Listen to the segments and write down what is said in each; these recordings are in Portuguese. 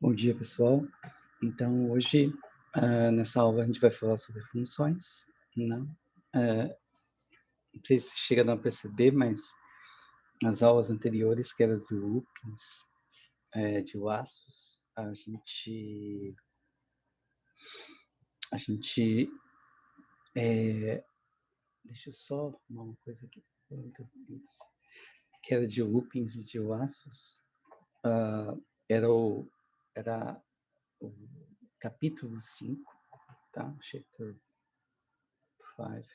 Bom dia, pessoal. Então, hoje, nessa aula, a gente vai falar sobre funções, né? Não sei se chegaram a perceber, mas nas aulas anteriores, que era de loopings, de laços, a gente, deixa eu só arrumar uma coisa aqui. Isso. Que era de loopings e de laços, era era o capítulo 5, tá? Chapter 5.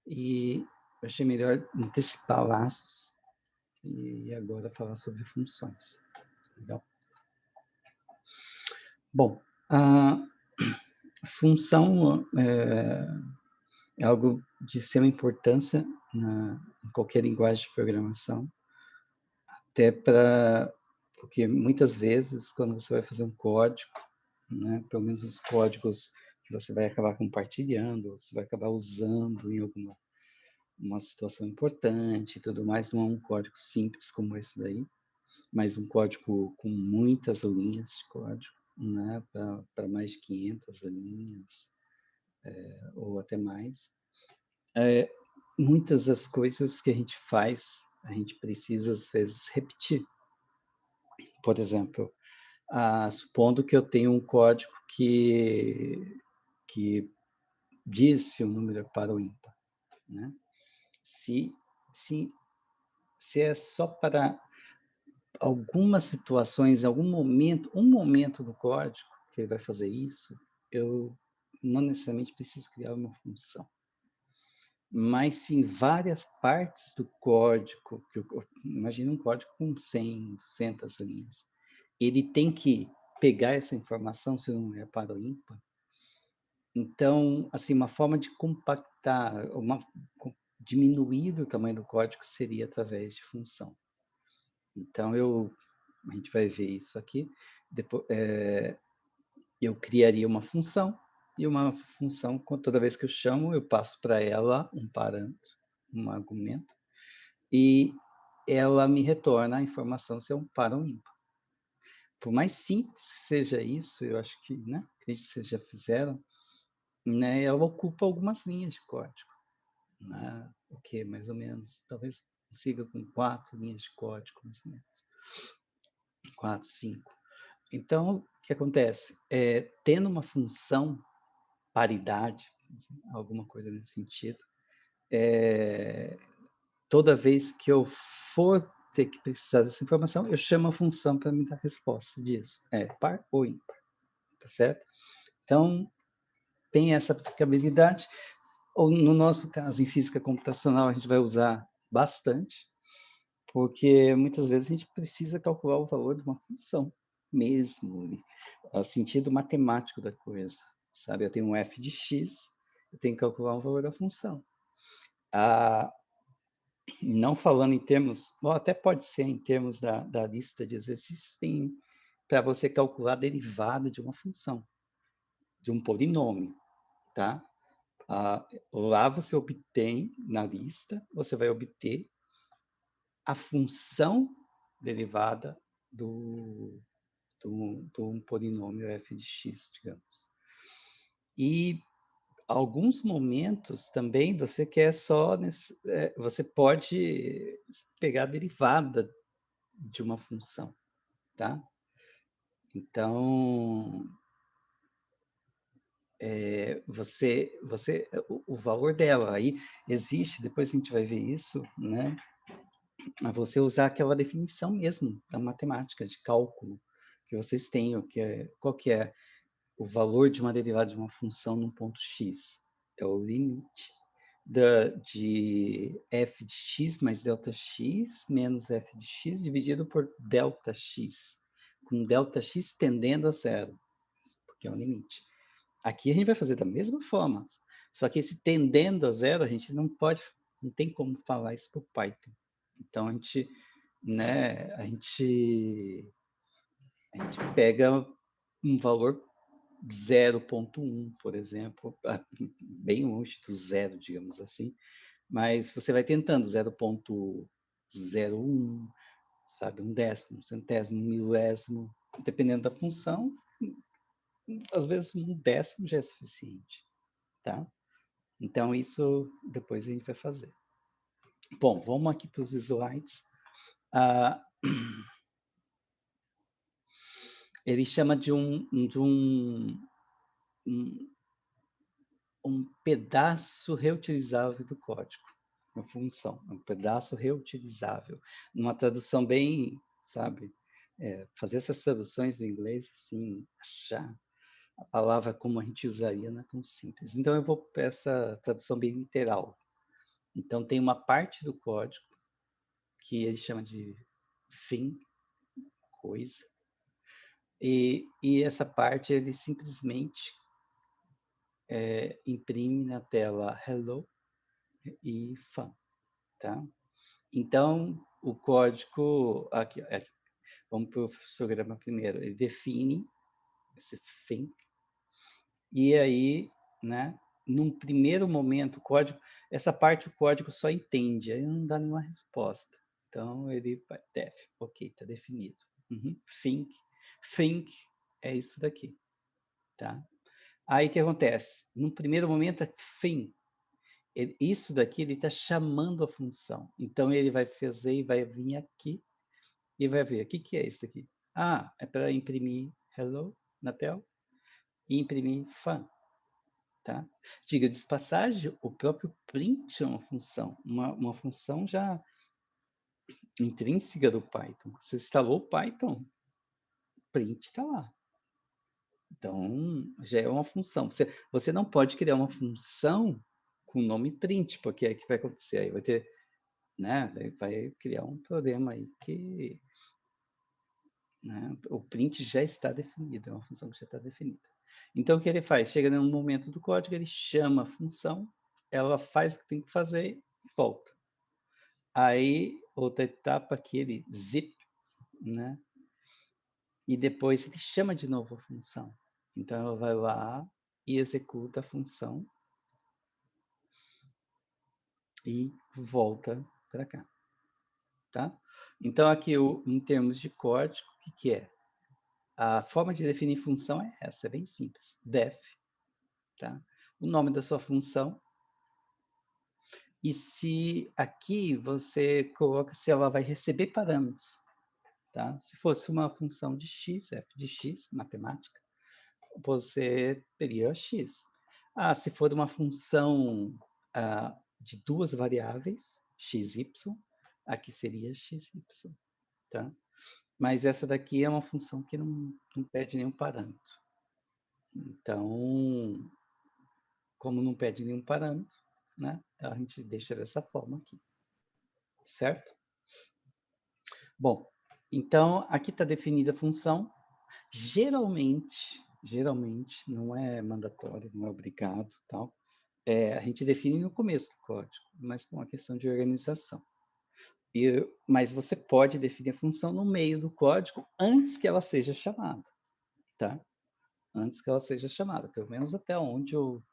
E eu achei melhor antecipar laços e agora falar sobre funções. Legal? Bom, a função é algo de extrema importância em qualquer linguagem de programação, até porque muitas vezes, quando você vai fazer um código, né, pelo menos os códigos que você vai acabar compartilhando, você vai acabar usando em alguma uma situação importante e tudo mais, não é um código simples como esse daí, mas um código com muitas linhas de código, né, para mais de 500 linhas, ou até mais. É, muitas das coisas que a gente faz, a gente precisa, às vezes, repetir. Por exemplo, supondo que eu tenho um código que diz se o número é par ou ímpar, né? Se, se, se é só para algumas situações, algum momento, um momento do código que ele vai fazer isso, eu não necessariamente preciso criar uma função. Mas se em várias partes do código, imagina um código com 100, 200 linhas, ele tem que pegar essa informação se não é par ou ímpar. Então, assim, uma forma de compactar, diminuir o tamanho do código seria através de função. Então, a gente vai ver isso aqui. Depois, eu criaria uma função, e uma função, toda vez que eu chamo, eu passo para ela um parâmetro, um argumento, e ela me retorna a informação se é um par ou ímpar. Por mais simples que seja isso, eu acho que, né, acredito que vocês já fizeram, né, ela ocupa algumas linhas de código, né, o que mais ou menos, talvez consiga com 4 linhas de código, mais ou menos, 4, 5. Então, o que acontece? Tendo uma função paridade, alguma coisa nesse sentido, toda vez que eu for ter que precisar dessa informação, eu chamo a função para me dar a resposta disso. É par ou ímpar, tá certo? Então, tem essa aplicabilidade. Ou no nosso caso, em física computacional, a gente vai usar bastante, porque muitas vezes a gente precisa calcular o valor de uma função mesmo, no sentido matemático da coisa, sabe? Eu tenho um f de x, eu tenho que calcular o valor da função. Não falando em termos, ou até pode ser em termos da lista de exercícios, tem para você calcular a derivada de uma função, de um polinômio, tá? Lá você obtém, na lista, você vai obter a função derivada de um polinômio f de x, digamos. E alguns momentos também você quer só, você pode pegar a derivada de uma função, tá? Então, o valor dela, aí existe, depois a gente vai ver isso, né? Você usar aquela definição mesmo da matemática, de cálculo, que vocês têm, qual que é o valor de uma derivada de uma função num ponto x? É o limite de f de x mais delta x menos f de x dividido por delta x, com delta x tendendo a zero, porque é um limite. Aqui a gente vai fazer da mesma forma, só que esse tendendo a zero, a gente não tem como falar isso para o Python. Então, né, a gente pega um valor 0,1, por exemplo, bem longe do zero, digamos assim, mas você vai tentando 0,01, sabe, um décimo, um centésimo, um milésimo, dependendo da função, às vezes 1/10 já é suficiente, tá? Então, isso depois a gente vai fazer. Bom, vamos aqui para os slides. Ah, ele chama de um, um pedaço reutilizável do código, uma função, um pedaço reutilizável. Uma tradução bem, sabe, fazer essas traduções do inglês, assim, achar a palavra como a gente usaria não é tão simples. Então, eu vou para essa tradução bem literal. Então, tem uma parte do código que ele chama de thing, coisa, e essa parte ele simplesmente imprime na tela hello e fun, tá? Então, o código, aqui, vamos para o fluxograma primeiro, ele define esse thing, e aí, né, num primeiro momento, o código, essa parte o código só entende, aí não dá nenhuma resposta. Então, ele vai, def, ok, está definido. Think é isso daqui, tá? Aí o que acontece? No primeiro momento, think, isso daqui ele está chamando a função. Então, ele vai fazer e vai vir aqui e vai ver, o que é isso aqui? Ah, é para imprimir hello na tela e imprimir fun. Tá? Diga de passagem, o próprio print é uma função, uma função já intrínseca do Python. Você instalou o Python, print está lá. Então, já é uma função. Você não pode criar uma função com o nome print, porque aí o que vai acontecer? Aí vai ter, né, vai criar um problema aí que, né, o print já está definido, é uma função que já está definida. Então, o que ele faz? Chega num momento do código, ele chama a função, ela faz o que tem que fazer e volta. Aí, outra etapa que ele zip, né? E depois ele chama de novo a função. Então, ela vai lá e executa a função e volta para cá, tá? Então, aqui, em termos de código, o que é? A forma de definir função é essa, é bem simples. Def, tá? O nome da sua função. E se aqui você coloca se ela vai receber parâmetros, tá? Se fosse uma função de x, f de x, matemática, você teria x. Ah, se for uma função de duas variáveis, x, y, aqui seria x, y, tá? Mas essa daqui é uma função que não pede nenhum parâmetro. Então, como não pede nenhum parâmetro, né, a gente deixa dessa forma aqui, certo? Bom, então aqui está definida a função. Geralmente, não é mandatório, não é obrigado, tal. A gente define no começo do código, mas por uma questão de organização. Mas você pode definir a função no meio do código antes que ela seja chamada, tá? Antes que ela seja chamada, pelo menos até onde eu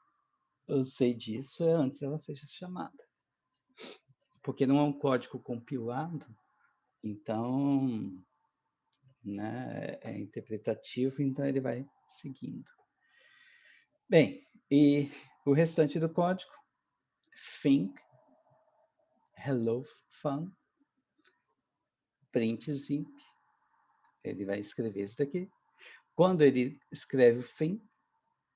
sei disso, é antes que ela seja chamada. Porque não é um código compilado, então, né, é interpretativo, então ele vai seguindo. Bem, e o restante do código, think, hello, fun, print zip, ele vai escrever isso daqui. Quando ele escreve o think,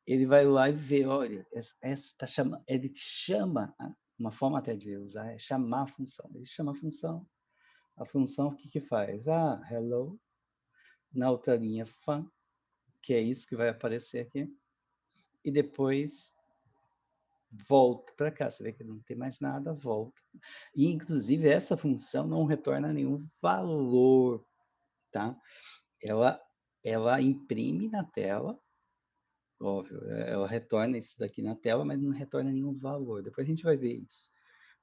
ele vai lá e vê, olha, essa tá chamando, ele chama, uma forma até de usar é chamar a função. Ele chama a função o que faz? Ah, hello, na outra linha fun, que é isso que vai aparecer aqui, e depois volta para cá. Você vê que não tem mais nada, volta. E, inclusive, essa função não retorna nenhum valor, tá? Ela imprime na tela, óbvio, ela retorna isso daqui na tela, mas não retorna nenhum valor. Depois a gente vai ver isso.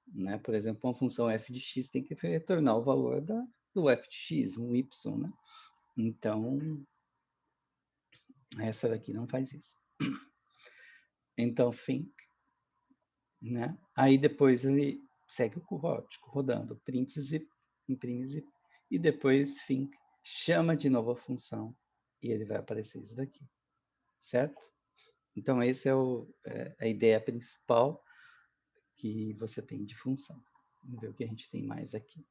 Né? Por exemplo, uma função f de x tem que retornar o valor do f de x, um y, né? Então, essa daqui não faz isso. Então, think, né? Aí depois ele segue o código rodando, print zip, imprime zip, e depois think, chama de novo a função e ele vai aparecer isso daqui, certo? Então, essa a ideia principal que você tem de função. Vamos ver o que a gente tem mais aqui.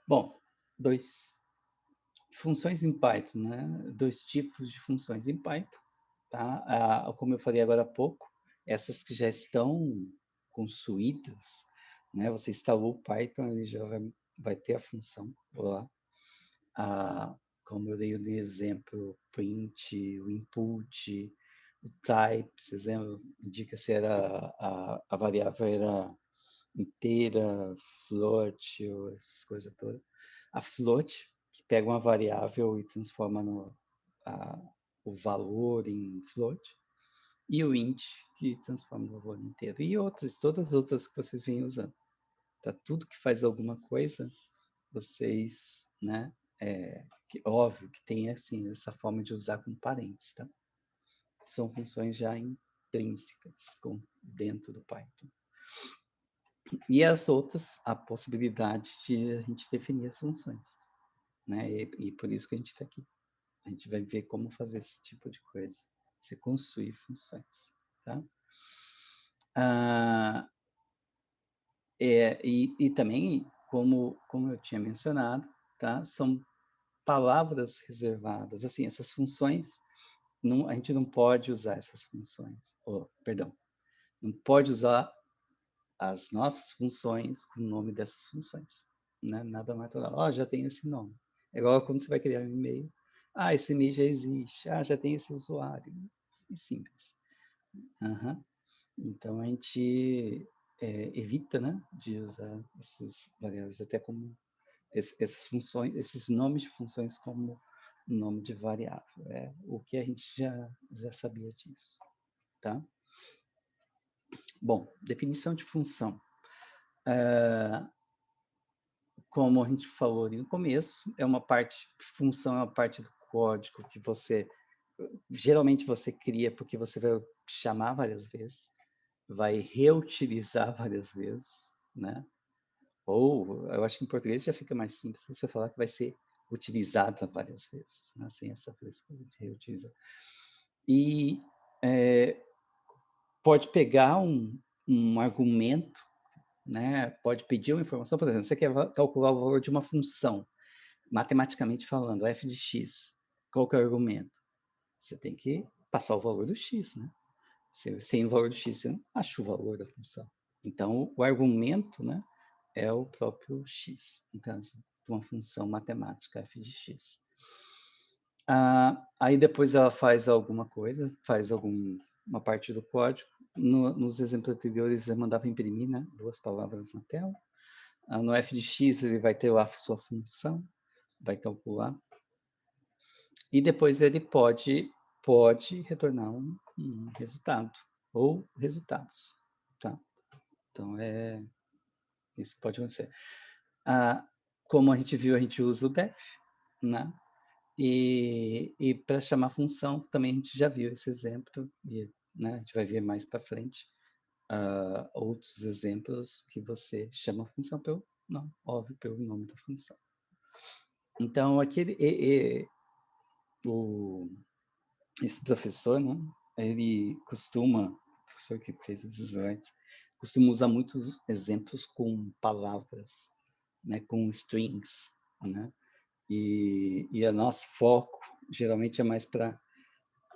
Bom, funções em Python, né? 2 tipos de funções em Python, tá? Como eu falei agora há pouco, essas que já estão construídas, né? Você instalou o Python, ele já vai ter a função lá. Como eu dei no exemplo, print, o input, o type, vocês lembram? Indica se era a variável era inteira, float, ou essas coisas todas. A float, que pega uma variável e transforma o valor em float, e o int, que transforma o valor inteiro, e todas as outras que vocês vêm usando. Tá? Tudo que faz alguma coisa, vocês, né, óbvio que tem assim, essa forma de usar com parênteses, tá? São funções já intrínsecas dentro do Python. E as outras, a possibilidade de a gente definir as funções, né? E por isso que a gente está aqui. A gente vai ver como fazer esse tipo de coisa. Você construir funções, tá? E também, como eu tinha mencionado, tá? São palavras reservadas. Assim, essas funções, a gente não pode usar essas funções. Perdão, não pode usar as nossas funções com o nome dessas funções. Né? Nada mais natural. Já tenho esse nome. É igual quando você vai criar um e-mail. Esse e-mail já existe. Já tem esse usuário. É simples. Então, a gente evita, né, de usar essas variáveis até como essas funções, esses nomes de funções como nome de variável. O que a gente já sabia disso. Tá? Bom, definição de função. Como a gente falou ali no começo, função é uma parte do código que geralmente você cria porque você vai chamar várias vezes, vai reutilizar várias vezes, né? Ou, eu acho que em português já fica mais simples você falar que vai ser utilizada várias vezes, né? Sem essa frescura de reutilizar. E pode pegar um argumento, né? Pode pedir uma informação, por exemplo, você quer calcular o valor de uma função, matematicamente falando, f de x. Qual que é o argumento? Você tem que passar o valor do x, né? Sem o valor do x, você não acha o valor da função. Então, o argumento, né, é o próprio x, no caso de uma função matemática f de x. Aí depois ela faz alguma coisa, faz uma parte do código. Nos exemplos anteriores, eu mandava imprimir, né, 2 palavras na tela. No f de x, ele vai ter lá a sua função, vai calcular. E depois ele pode retornar um resultado, ou resultados. Tá? Então, isso pode acontecer. Como a gente viu, a gente usa o def, né? E para chamar função, também a gente já viu esse exemplo, né? A gente vai ver mais para frente outros exemplos que você chama a função pelo nome, óbvio, pelo nome da função. Então, esse professor, né? Ele costuma, o professor que fez os slides, costuma usar muitos exemplos com palavras, né? Com strings, né? E o nosso foco geralmente é mais para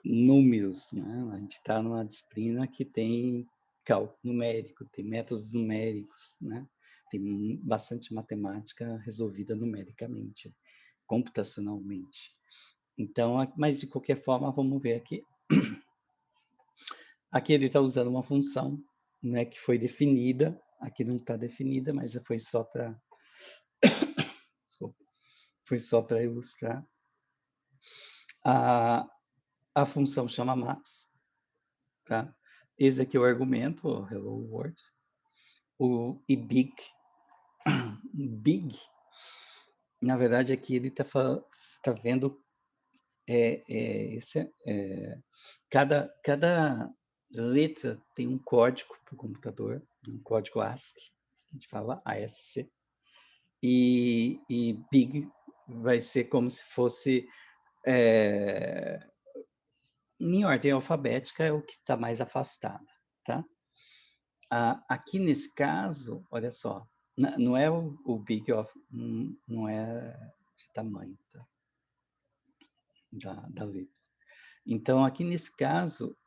números, né? A gente está numa disciplina que tem cálculo numérico, tem métodos numéricos, né? Tem bastante matemática resolvida numericamente, computacionalmente. Então, mas de qualquer forma, vamos ver aqui. Aqui ele está usando uma função, né, que foi definida. Aqui não está definida, mas foi só para ilustrar. A função chama max, tá? Esse aqui é o argumento, o hello world. E big, na verdade, aqui ele está vendo cada letra tem um código para o computador, um código ASCII, que a gente fala ASC, e big vai ser como se fosse Em ordem alfabética é o que está mais afastado, tá? Aqui nesse caso, olha só, não é o big of, não é de tamanho, tá? Da letra. Então, aqui nesse caso,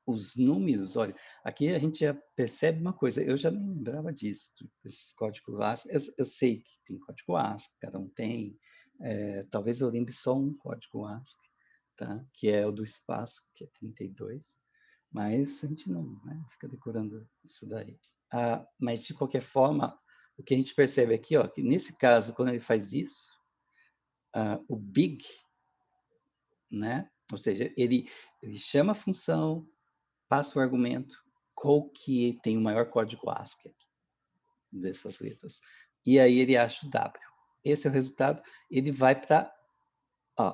os números, olha, aqui a gente já percebe uma coisa, eu já nem lembrava disso, desses códigos ASCII, eu sei que tem código ASCII, cada um tem, talvez eu lembre só um código ASCII, tá? Que é o do espaço, que é 32, mas a gente não, né, fica decorando isso daí. Mas, de qualquer forma, o que a gente percebe aqui, ó, que nesse caso, quando ele faz isso, o big, né? Ou seja, ele chama a função, passa o argumento, qual que tem o maior código ASCII aqui, dessas letras. E aí ele acha o W. Esse é o resultado. Ele vai para...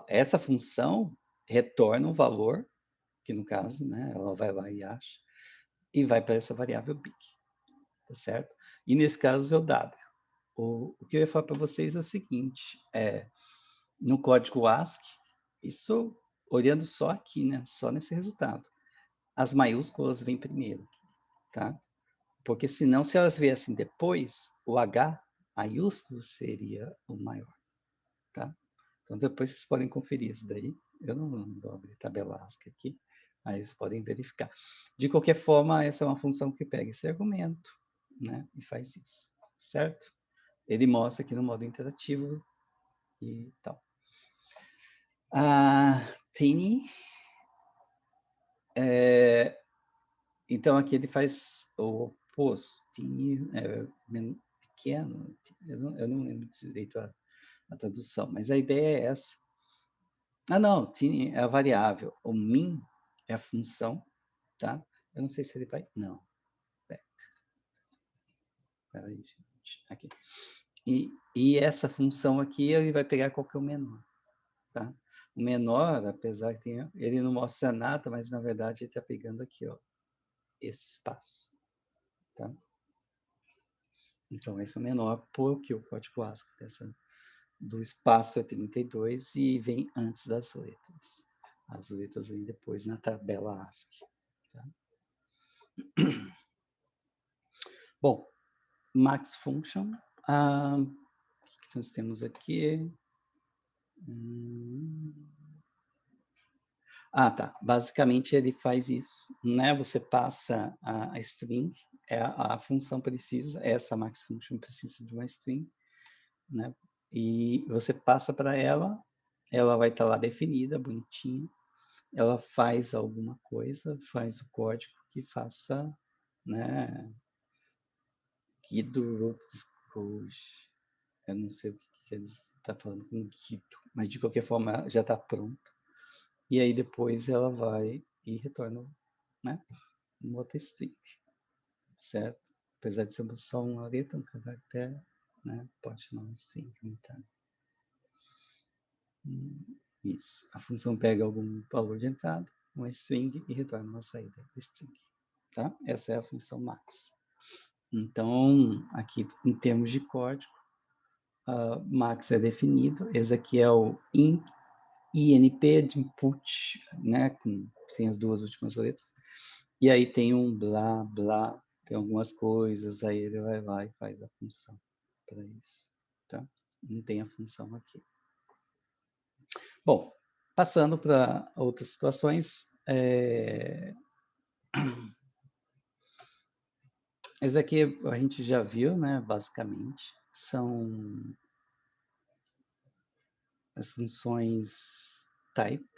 essa função retorna um valor, que no caso, né, ela vai lá e acha, e vai para essa variável big. Tá certo? E nesse caso é o W. O que eu ia falar para vocês é o seguinte, no código ASCII, isso olhando só aqui, né, só nesse resultado, as maiúsculas vêm primeiro, tá? Porque senão, se elas viessem depois, o H maiúsculo seria o maior, tá? Então, depois vocês podem conferir isso daí. Eu não vou abrir tabela ASCII aqui, mas podem verificar. De qualquer forma, essa é uma função que pega esse argumento, né, e faz isso, certo? Ele mostra aqui no modo interativo e tal. Tiny, então aqui ele faz o oposto. Tiny pequeno, eu não lembro direito a tradução, mas a ideia é essa. Não, tiny é a variável. O min é a função, tá? Eu não sei se ele vai... Não. Peraí, gente. Aqui. E essa função aqui, ele vai pegar qual que é o menor, tá? O menor, apesar que ele não mostra nada, mas na verdade ele está pegando aqui, ó, esse espaço, tá? Então, esse é o menor, porque o código ASCII do espaço é 32 e vem antes das letras. As letras vêm depois na tabela ASCII. Tá? Bom, max function. O que nós temos aqui? Tá. Basicamente, ele faz isso, né? Você passa a string, a função precisa, essa max function precisa de uma string, né? E você passa para ela vai estar lá definida, bonitinha, ela faz alguma coisa, faz o código que faça, né? Guido Root, eu não sei o que eles estão falando com Guido, mas de qualquer forma já está pronto. E aí depois ela vai e retorna, né, uma outra string, certo? Apesar de ser só uma letra, um caractere, né, pode chamar uma string unitária. Isso. A função pega algum valor de entrada, uma string, e retorna uma saída string, tá? Essa é a função max. Então, aqui em termos de código, max é definido, esse aqui é o INP de input, né, sem as duas últimas letras, e aí tem um blá, blá, tem algumas coisas, aí ele vai lá e faz a função para isso, tá? Não tem a função aqui. Bom, passando para outras situações, esse aqui a gente já viu, né, basicamente, são as funções type,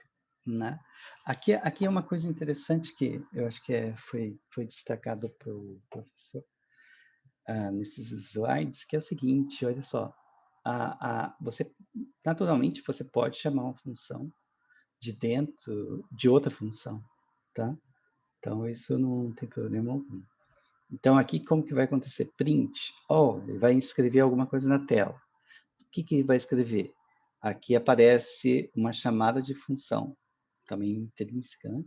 né? Aqui é uma coisa interessante que eu acho que foi destacado pelo professor nesses slides, que é o seguinte, olha só, você, naturalmente, você pode chamar uma função de dentro de outra função, tá? Então, isso não tem problema algum. Então, aqui, como que vai acontecer? Print, ele vai escrever alguma coisa na tela. O que ele vai escrever? Aqui aparece uma chamada de função, também intrínseca, né?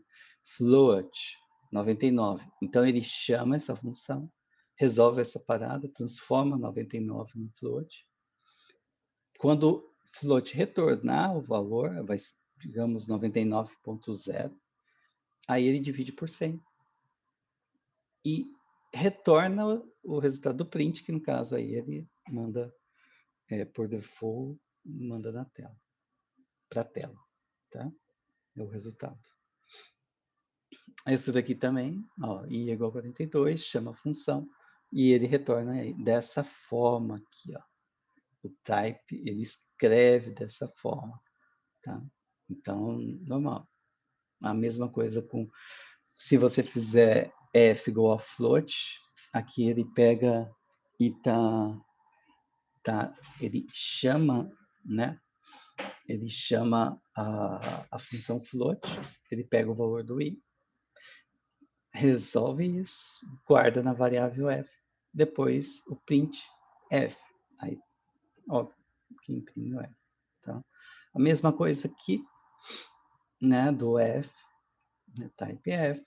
Float 99. Então, ele chama essa função, resolve essa parada, transforma 99 no float. Quando float retornar o valor, vai, digamos, 99,0, aí ele divide por 100 e retorna o resultado do print, que no caso aí ele manda, por default, manda na tela, para a tela, tá? É o resultado. Esse daqui também, ó, i igual a 42, chama a função, e ele retorna dessa forma aqui, ó. O type, ele escreve dessa forma, tá? Então, normal. A mesma coisa com, se você fizer f igual a float, aqui ele pega e ele chama, né? Ele chama a função float, ele pega o valor do i, resolve isso, guarda na variável f, depois o print f, aí, óbvio, que imprime o f, tá? A mesma coisa aqui, né, do f, né, type f.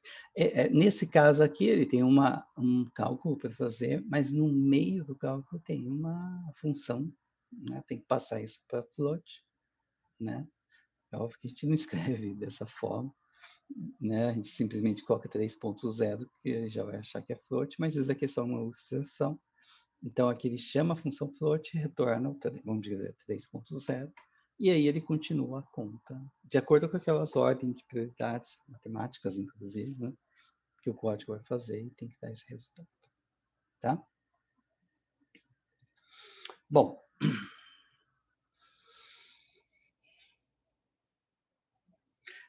Nesse caso aqui, ele tem um cálculo para fazer, mas no meio do cálculo tem uma função, né, tem que passar isso para float, né? É óbvio que a gente não escreve dessa forma, né? A gente simplesmente coloca 3.0, porque ele já vai achar que é float, mas isso aqui é só uma ilustração. Então, aqui ele chama a função float e retorna, vamos dizer, 3.0, e aí ele continua a conta, de acordo com aquelas ordens de prioridades, matemáticas, inclusive, né, que o código vai fazer e tem que dar esse resultado. Tá? Bom,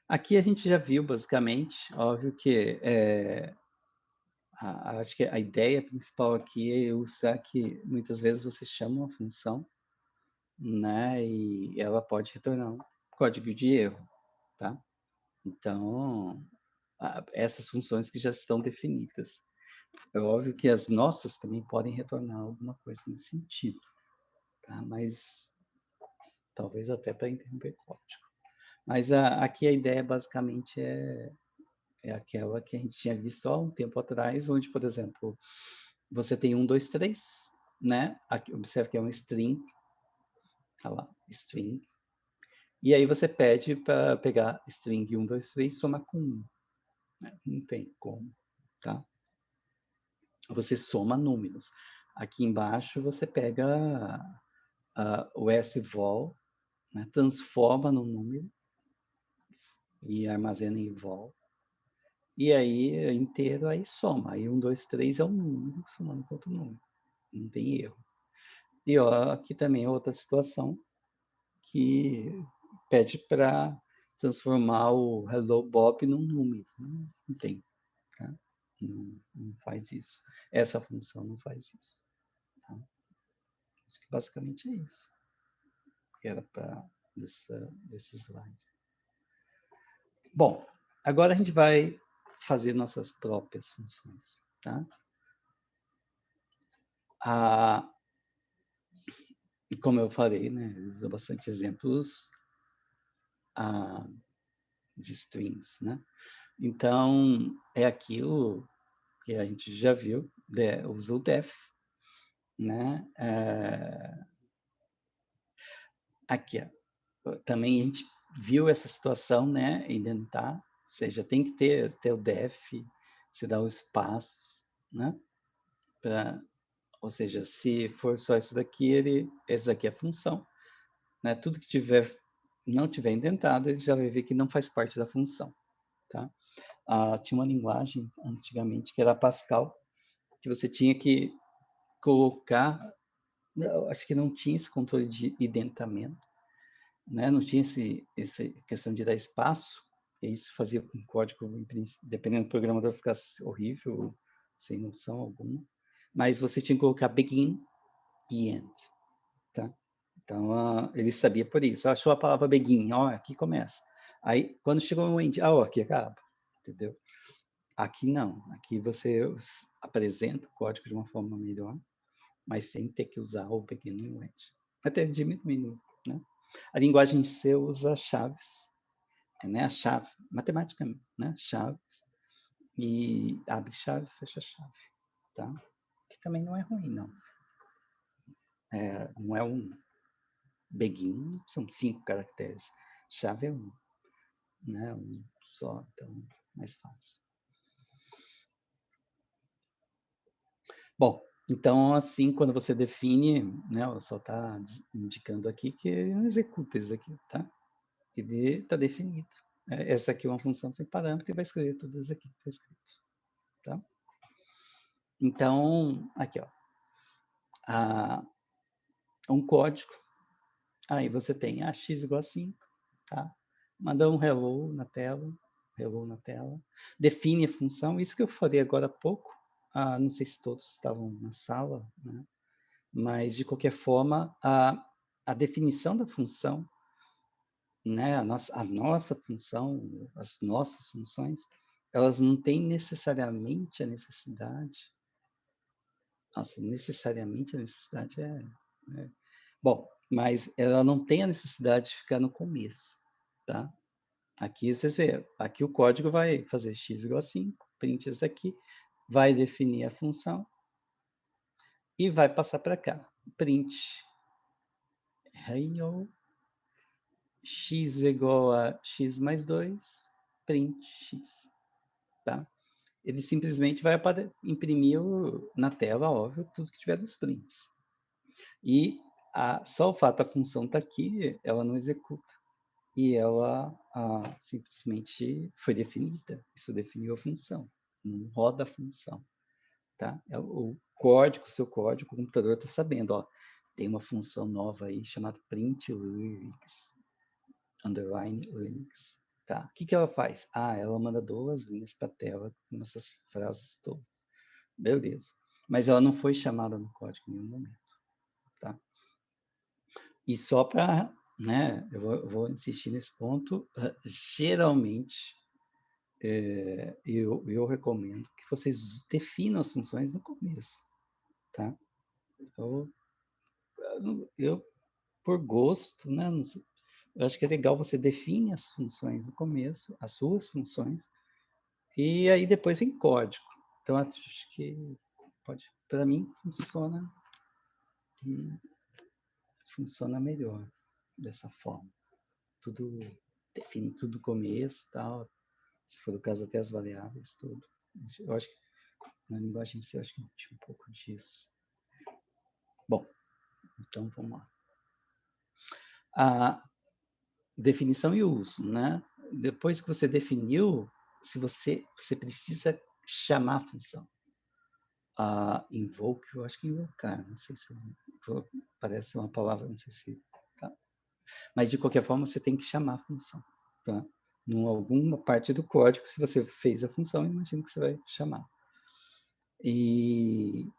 aqui a gente já viu, basicamente, óbvio que acho que a ideia principal aqui é usar que muitas vezes você chama uma função, né, e ela pode retornar um código de erro, tá? Então, essas funções que já estão definidas. É óbvio que as nossas também podem retornar alguma coisa nesse sentido, tá? Mas talvez até para interromper código. Mas aqui a ideia basicamente é aquela que a gente tinha visto há um tempo atrás, onde, por exemplo, você tem 1, 2, 3, né? Aqui, observe que é um string, tá lá, string. E aí você pede para pegar string 1, 2, 3 e somar com 1. Não tem como, tá? Você soma números. Aqui embaixo você pega o svol, né, transforma no número e armazena em vol. E aí, inteiro, aí soma. Aí 1, 2, 3 é um número somando com outro número. Não tem erro. E ó, aqui também é outra situação que pede para transformar o Hello Bob num número. Não tem, tá? Não faz isso. Essa função não faz isso. Tá? Acho que basicamente é isso que era para desse slide. Bom, agora a gente vai fazer nossas próprias funções, tá? Como eu falei, né, usa bastante exemplos de strings, né? Então, é aquilo que a gente já viu, usa o def, né? Aqui, ó, também a gente viu essa situação, né, indentar, ou seja, tem que ter o def, você dá o espaço, né? Ou seja, se for só isso daqui, esse daqui é a função, né? Tudo que não tiver indentado, ele já vai ver que não faz parte da função, tá? Tinha uma linguagem antigamente que era Pascal, que você tinha que colocar, acho que não tinha esse controle de indentamento, né? Não tinha essa questão de dar espaço, e isso fazia com que o código, dependendo do programador, ficasse horrível, sem noção alguma. Mas você tinha que colocar begin e end, tá? Então, ele sabia por isso. Achou a palavra begin, ó, aqui começa. Aí, quando chegou o end, ó, aqui acaba, entendeu? Aqui não. Aqui você apresenta o código de uma forma melhor, mas sem ter que usar o begin e o end. Até diminuindo, né? A linguagem C usa chaves, né? A chave, matemática, né? Chaves. E abre chave, fecha chave, tá? Que também não é ruim, não. Não é um begin são 5 caracteres. Chave é 1, né? Um só, então mais fácil. Bom, então assim, quando você define, né, só está indicando aqui que ele não executa isso aqui, tá? Ele está definido. Essa aqui é uma função sem parâmetro e vai escrever tudo isso aqui que está escrito, tá? Então, aqui, ó, um código, aí você tem x igual a 5, tá? Manda um hello na tela, define a função, isso que eu falei agora há pouco, não sei se todos estavam na sala, né? Mas, de qualquer forma, a definição da função, né? A nossa função, as nossas funções, elas não têm necessariamente a necessidade. Nossa, necessariamente a necessidade é. Bom, mas ela não tem a necessidade de ficar no começo, tá? Aqui vocês veem, aqui o código vai fazer x igual a 5, print isso aqui, vai definir a função e vai passar para cá. Print hello, x igual a x mais 2, print x, tá? Ele simplesmente vai imprimir na tela, óbvio, tudo que tiver nos prints. E só o fato da função estar aqui, ela não executa. E ela simplesmente foi definida. Isso definiu a função. Não roda a função. Tá? O código, o seu código, o computador está sabendo. Ó, tem uma função nova aí chamada print lyrics, underline lyrics. Tá? O que ela faz? Ela manda 2 linhas para a tela com essas frases todas. Beleza. Mas ela não foi chamada no código em nenhum momento. Tá? E só para, né, eu vou insistir nesse ponto, geralmente, eu recomendo que vocês definam as funções no começo, tá? Eu por gosto, né, eu acho que é legal você definir as funções no começo, as suas funções, e aí depois vem código. Então, acho que para mim, funciona melhor dessa forma. Define tudo no começo, tal, se for o caso até as variáveis, tudo. Eu acho que na linguagem C, eu acho que tinha um pouco disso. Bom, então vamos lá. A definição e uso, né? Depois que você definiu, se você precisa chamar a função. Invoke, eu acho que invocar, não sei se parece uma palavra, não sei se tá. Mas de qualquer forma você tem que chamar a função, tá? Em alguma parte do código, se você fez a função, imagino que você vai chamar. E,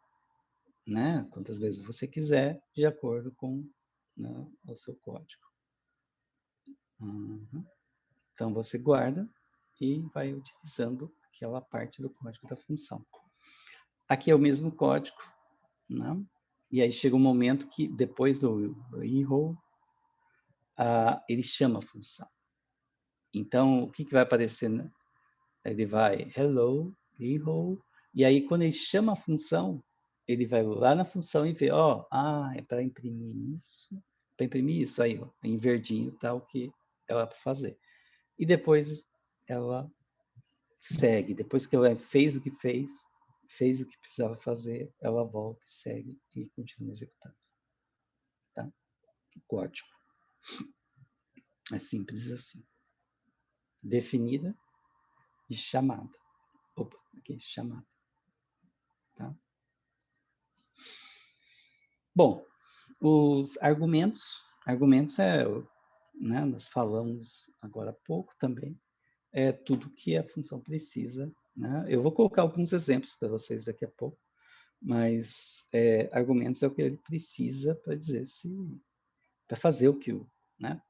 né, quantas vezes você quiser, de acordo com, né, o seu código. Uhum. Então você guarda e vai utilizando aquela parte do código da função. Aqui é o mesmo código, né? E aí chega um momento que depois do erro, ele chama a função. Então o que vai aparecer, né? Ele vai hello, erro, e aí quando ele chama a função, ele vai lá na função e vê, é para imprimir isso, aí, ó, em verdinho tá o que ela para fazer. E depois ela segue, depois que ela fez o que fez o que precisava fazer, ela volta e segue e continua executando. Tá? O código. É simples assim. Definida e chamada. Opa, aqui, chamada. Tá? Bom, os argumentos né, nós falamos agora há pouco também, é tudo que a função precisa, né? Eu vou colocar alguns exemplos para vocês daqui a pouco, mas argumentos é o que ele precisa para dizer para fazer o que né,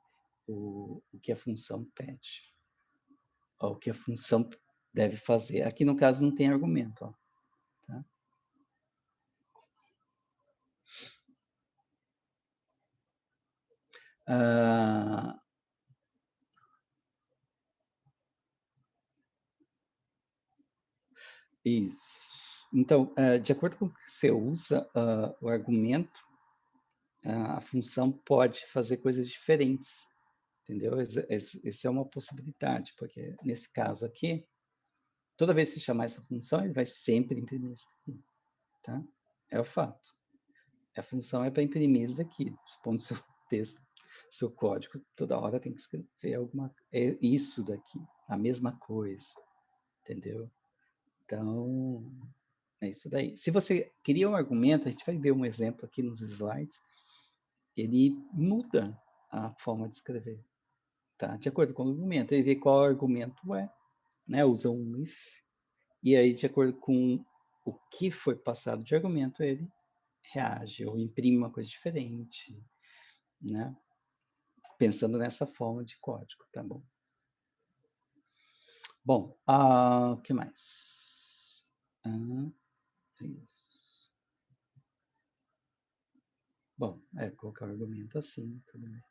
o que a função pede, o que a função deve fazer. Aqui no caso não tem argumento, ó, tá? Isso. Então, de acordo com o que você usa, o argumento, a função pode fazer coisas diferentes, entendeu? Essa é uma possibilidade, porque nesse caso aqui, toda vez que chamar essa função, ele vai sempre imprimir isso aqui, tá? É o fato. A função é para imprimir isso daqui, supondo seu texto, seu código, toda hora tem que escrever isso daqui, a mesma coisa, entendeu? Então, é isso daí. Se você cria um argumento, a gente vai ver um exemplo aqui nos slides, ele muda a forma de escrever, tá? De acordo com o argumento, ele vê qual argumento é, né? Usa um if, e aí, de acordo com o que foi passado de argumento, ele reage ou imprime uma coisa diferente, né? Pensando nessa forma de código, tá bom? Bom, o que mais? Isso. Bom, colocar o argumento assim, tudo bem.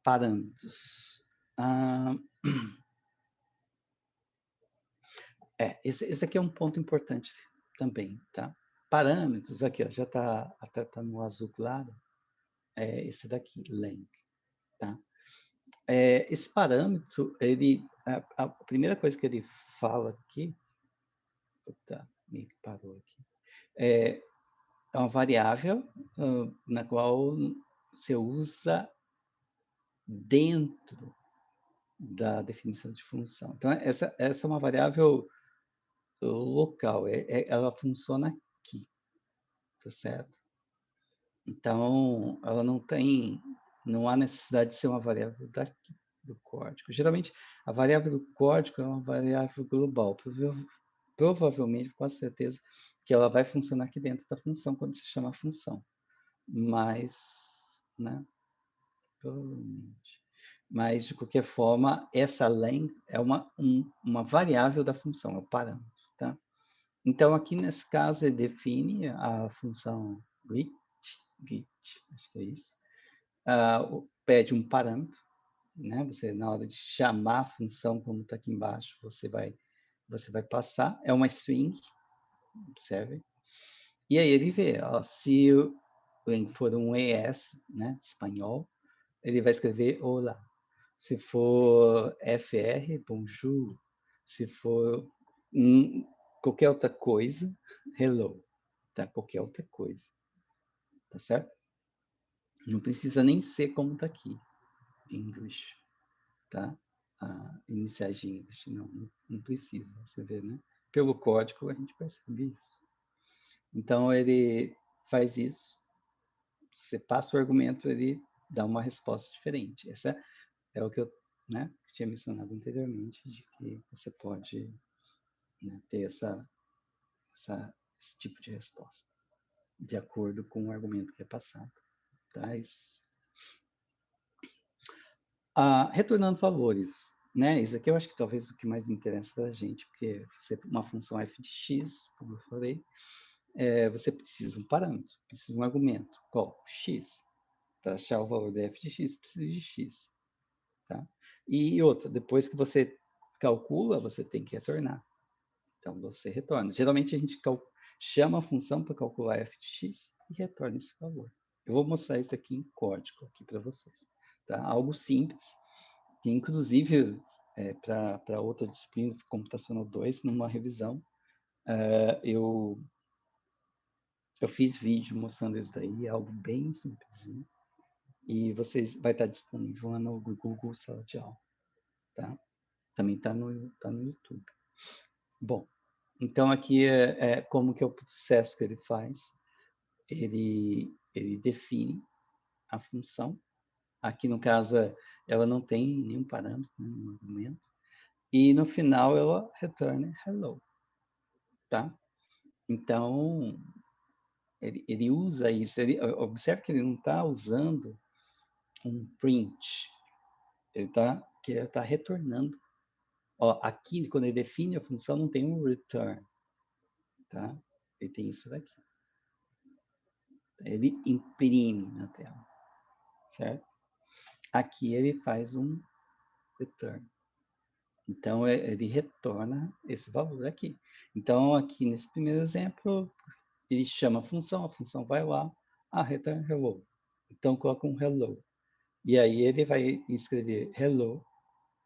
Parâmetros. Esse aqui é um ponto importante também, tá? Parâmetros, aqui, ó, já está até tá no azul claro, esse daqui, length, tá? Esse parâmetro, a primeira coisa que ele fala aqui, meio que parou aqui, é uma variável na qual você usa dentro da definição de função. Então, essa é uma variável local, ela funciona aqui, tá certo? Então, ela não há necessidade de ser uma variável daqui, do código. Geralmente, a variável do código é uma variável global. Provavelmente, com certeza, que ela vai funcionar aqui dentro da função, quando se chama a função. Mas, né? Provavelmente. Mas, de qualquer forma, essa len é uma variável da função, é o parâmetro, tá? Então, aqui nesse caso, ele define a função get, acho que é isso, pede um parâmetro, né? Você, na hora de chamar a função, como está aqui embaixo, você vai passar, é uma string, observe, e aí ele vê, ó, se for um ES, né, de espanhol, ele vai escrever olá. Se for FR, bonjour. Se for qualquer outra coisa, hello. Tá? Qualquer outra coisa. Tá certo? Não precisa nem ser como tá aqui. English. Tá? Iniciais de English. Não precisa. Você vê, né? Pelo código a gente percebe isso. Então ele faz isso. Você passa o argumento, ele dá uma resposta diferente. Essa é o que eu, né, tinha mencionado anteriormente, de que você pode, né, ter esse tipo de resposta, de acordo com o argumento que é passado. Tá? Retornando valores, né? Isso aqui eu acho que talvez o que mais interessa para a gente, porque você, uma função f de x, como eu falei, você precisa de um parâmetro, precisa de um argumento. Qual? X. Para achar o valor da f de x, precisa de x. Tá? E outra, depois que você calcula, você tem que retornar. Então, você retorna. Geralmente, a gente chama a função para calcular f de x e retorna esse valor. Eu vou mostrar isso aqui em código aqui para vocês. Tá? Algo simples, que inclusive, para outra disciplina, Computacional 2, numa revisão, eu fiz vídeo mostrando isso daí, algo bem simplesinho. E vai estar disponível lá no Google Sala de Aula. Tá? Também está no YouTube. Bom, então aqui como que é o processo que ele faz. Ele define a função. Aqui, no caso, ela não tem nenhum parâmetro, nenhum argumento. E no final ela retorna hello. Tá? Então, ele usa isso. Observe que ele não está usando um print. Ele está retornando. Ó, aqui, quando ele define a função, não tem um return. Tá? Ele tem isso daqui. Ele imprime na tela. Certo? Aqui ele faz um return. Então, ele retorna esse valor aqui. Então, aqui nesse primeiro exemplo, ele chama a função vai lá, return hello. Então, coloca um hello. E aí ele vai escrever hello,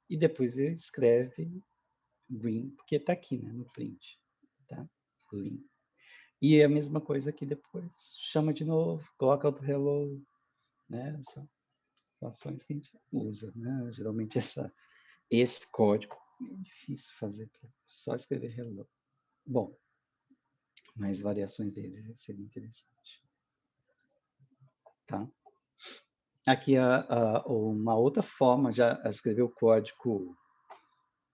e depois ele escreve green, porque está aqui, né, no print. Tá? Green. E é a mesma coisa aqui depois. Chama de novo, coloca outro hello, né? São situações que a gente usa, né? Geralmente esse código é difícil fazer, só escrever hello. Bom, mais variações dele seria interessante. Tá? Aqui uma outra forma, já escrever o código,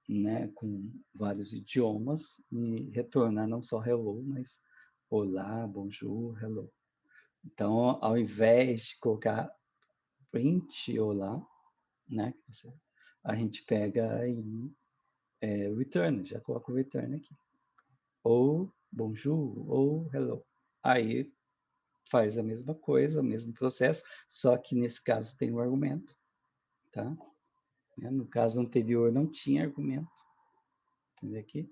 né, com vários idiomas e retornar não só hello, mas olá, bonjour, hello. Então, ao invés de colocar print olá, né, a gente pega e return, já coloca o return aqui. Ou bonjour, ou hello. Aí faz a mesma coisa, o mesmo processo, só que nesse caso tem um argumento, tá? No caso anterior não tinha argumento. Entendeu aqui?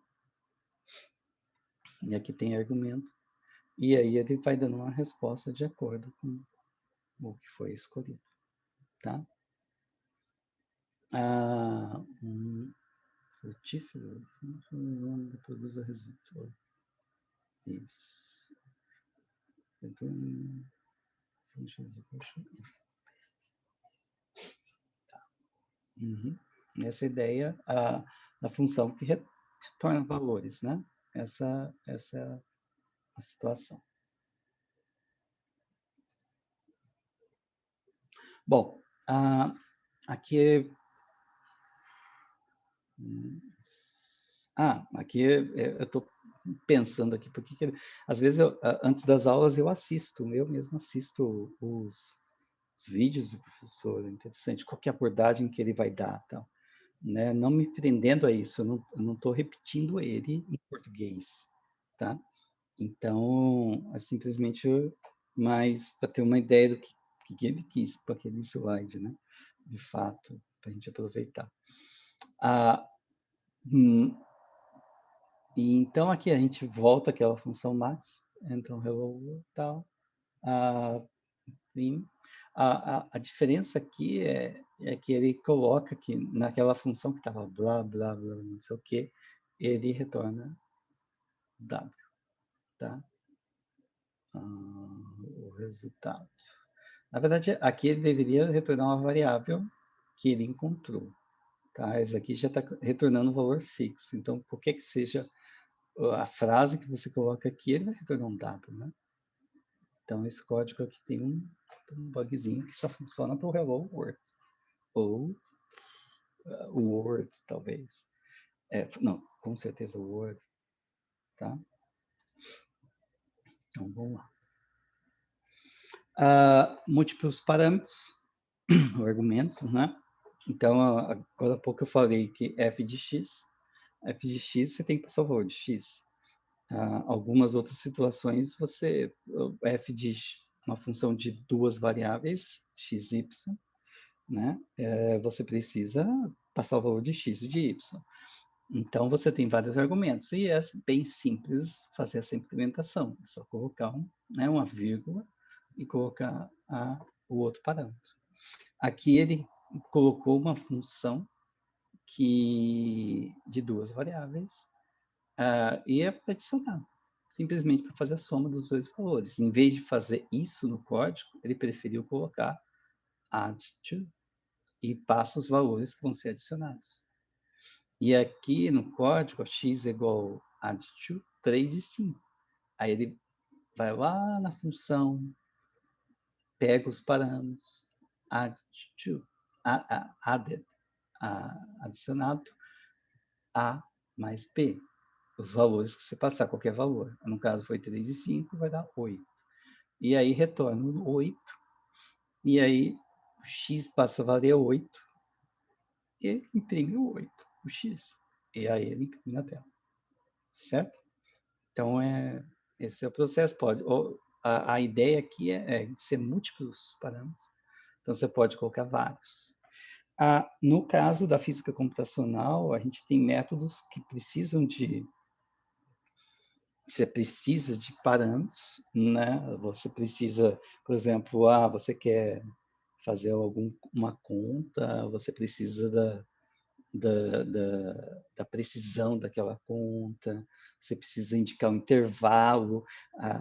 E aqui tem argumento. E aí ele vai dando uma resposta de acordo com o que foi escolhido, tá? Frutífero, que produz a resultado. Isso. Uhum. Essa ideia, a função que retorna valores, né? Essa é a situação. Bom, aqui aqui eu estou pensando aqui, porque às vezes antes das aulas eu mesmo assisto os vídeos do professor, é interessante, qual que é a abordagem que ele vai dar, tal, né? Não me prendendo a isso, eu não estou repetindo ele em português, tá? Então, é simplesmente mais para ter uma ideia do que ele quis com aquele slide, né? De fato, para a gente aproveitar. E então aqui a gente volta àquela função max, então hello tal, a diferença aqui é que ele coloca que naquela função que estava blá, blá, blá, não sei o que, ele retorna W, tá? O resultado. Na verdade, aqui ele deveria retornar uma variável que ele encontrou, tá? Esse aqui já está retornando um valor fixo, então qualquer que seja a frase que você coloca aqui, ele vai retornar um W, né? Então, esse código aqui tem um bugzinho que só funciona para o Hello World. Ou o Word, talvez. Não, com certeza o Word. Tá? Então, vamos lá. Múltiplos parâmetros, ou argumentos, né? Então, agora há pouco eu falei que f de x você tem que passar o valor de x. Algumas outras situações, f de uma função de duas variáveis, x, y, né? Você precisa passar o valor de x e de y. Então, você tem vários argumentos, e é bem simples fazer essa implementação. É só colocar uma vírgula e colocar o outro parâmetro. Aqui ele colocou uma função de duas variáveis, e é para adicionar, simplesmente para fazer a soma dos dois valores. Em vez de fazer isso no código, ele preferiu colocar add to e passa os valores que vão ser adicionados. E aqui no código, x é igual a add to 3 e 5. Aí ele vai lá na função, pega os parâmetros, add to, added, adicionado, a mais b. Os valores que você passar, qualquer valor. No caso foi 3 e 5, vai dar 8. E aí retorna o 8. E aí o x passa a valer 8. E imprime o 8, o x. E aí ele imprime na tela. Certo? Então, esse é o processo. A ideia aqui é de ser múltiplos parâmetros. Então, você pode colocar vários. No caso da física computacional, a gente tem métodos que precisam de você precisa de parâmetros, né? Você precisa, por exemplo, você quer fazer uma conta, você precisa da precisão daquela conta, você precisa indicar um intervalo,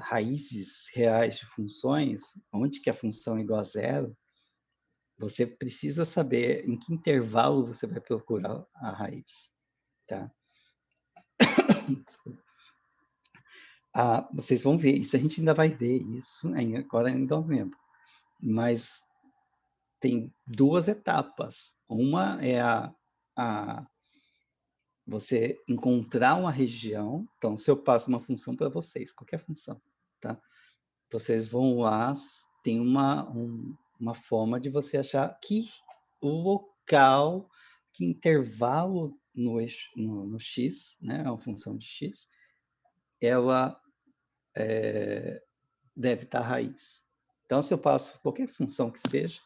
raízes reais de funções, onde que a função é igual a zero, você precisa saber em que intervalo você vai procurar a raiz, tá? Vocês vão ver, isso a gente ainda vai ver isso agora em novembro, mas tem duas etapas. Uma é você encontrar uma região. Então, se eu passo uma função para vocês, qualquer função, tá? Vocês vão lá, tem uma forma de você achar o local, que intervalo no x, né? É uma função de x, ela deve estar a raiz. Então, se eu passo qualquer função que seja,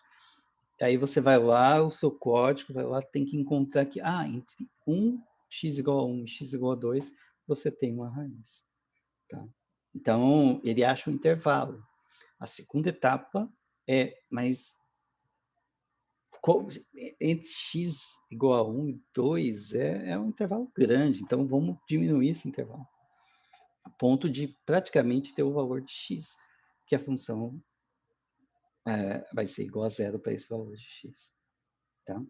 aí você vai lá, o seu código vai lá, tem que encontrar que, entre 1x igual a 1 e x igual a 2, você tem uma raiz. Tá? Então, ele acha um intervalo. A segunda etapa mas entre x igual a 1 e 2 é um intervalo grande, então vamos diminuir esse intervalo, a ponto de praticamente ter o valor de x, que a função vai ser igual a zero para esse valor de x. Tá?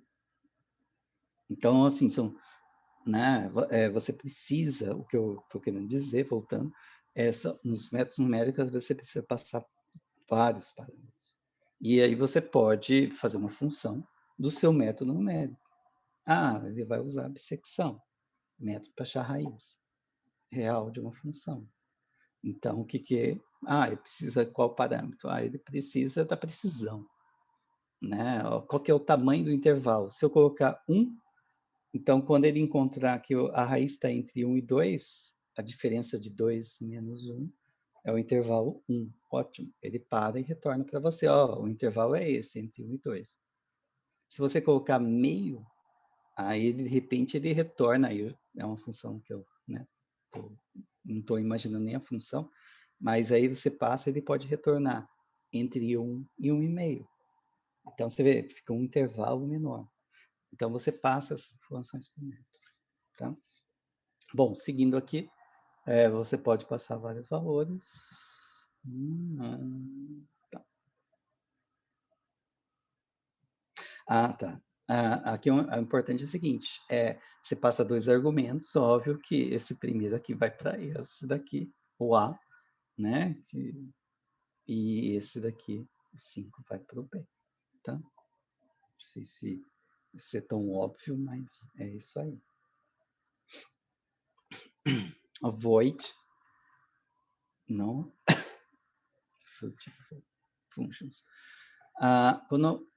Então, assim, né, você precisa, o que eu estou querendo dizer, voltando, nos métodos numéricos você precisa passar vários parâmetros. E aí você pode fazer uma função do seu método numérico. Ele vai usar a bissecção, método para achar a raiz real de uma função. Então, o que é? Ele precisa de qual parâmetro? Ele precisa da precisão. Né? Qual que é o tamanho do intervalo? Se eu colocar 1, então, quando ele encontrar que a raiz está entre 1 e 2, a diferença de 2 menos 1 é o intervalo 1. Ótimo. Ele para e retorna para você. O intervalo é esse, entre 1 e 2. Se você colocar meio, aí de repente ele retorna. Aí é uma função que eu não estou imaginando nem a função, mas aí você passa, ele pode retornar entre 1 e 1,5. Então, você vê, fica um intervalo menor. Então, você passa as informações por método. Tá? Bom, seguindo aqui, você pode passar vários valores. Tá. Aqui o importante é o seguinte, você passa 2 argumentos, óbvio que esse primeiro aqui vai para esse daqui, o A, né? E esse daqui, o 5, vai para o B, tá? Não sei se isso é tão óbvio, mas é isso aí. Avoid, não, functions. Quando